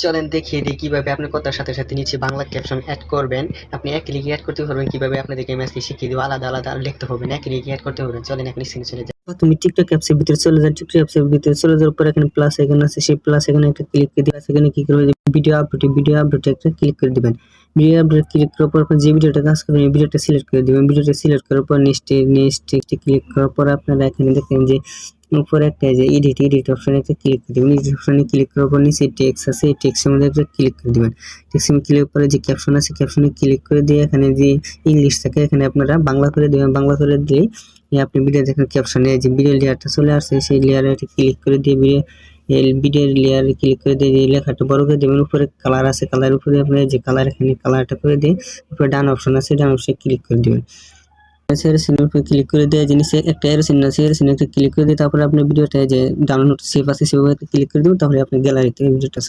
চলেন দেখিয়ে দিই কিভাবে আপনি কথার সাথে সাথে নিচে বাংলা ক্যাপশন অ্যাড করবেন। আপনি এক ক্লিকে অ্যাড করতে পারবেন, কিভাবে আপনাদেরকে আমি আজকে শিখিয়ে দিব। আলাদা আলাদা লিখতে হবে না, এক ক্লিকে অ্যাড করতে পারবেন। চলেন এখন স্ক্রিনে চলে যাই। তুমি টিকটক অ্যাপসের ভিতরে চলে যান। টিকটক অ্যাপসের ভিতরে চলে যাওয়ার পর এখানে প্লাস আইকন আছে, সেই প্লাস আইকনে একটা ক্লিক করে দিবেন। সেখানে কি করবেন, ভিডিও আপলোডে একটা ক্লিক করে দিবেন। ভিডিও আপলোড ক্লিক করার পর আপনি যে ভিডিওটা কাজ করবেন এই ভিডিওটা সিলেক্ট করে দিবেন। ভিডিওটা সিলেক্ট করার পর নেক্সটে ক্লিক করার পর আপনারা এখানে দেখেন যে উপরে একটা যে এডিট অপশনে একটা ক্লিক করে দিবেন। এডিট অপশনে ক্লিক করার পর নিচে টেক্সট আছে, এই টেক্সটের মধ্যে একটা ক্লিক করে দিবেন। টেক্সটে ক্লিক করে যে ক্যাপশন আছে ক্যাপশনে ক্লিক করে দিয়ে এখানে যে ইংলিশ থাকে এখানে আপনারা বাংলা করে দিবেন। বাংলা করে দিয়ে আপনি ভিডিও দেখেন ক্যাপশনে যে ভিডিও লেয়ারটা চলে আসছে, সেই লেয়ারে ক্লিক করে দিয়ে ভিডিওর লেয়ারে ক্লিক করে দিয়ে লেখাটা বড় করে দেবেন। উপরে কালার আছে, কালারের উপরে আপনার যে কালার এখানে কালারটা করে দিয়ে উপরে ডান অপশন আছে, ডান অপশনে ক্লিক করে দিবেন। এরোসিনের উপরে ক্লিক করে দিয়ে জিনিসে একটা এরোসিন আছে, এরোসিনে একটা ক্লিক করে দিয়ে তারপরে আপনার ভিডিওটা যে ডাউনলোড সেভ আছে সেভাবে ক্লিক করে দেবেন। তাহলে আপনার গ্যালারি থেকে ভিডিওটা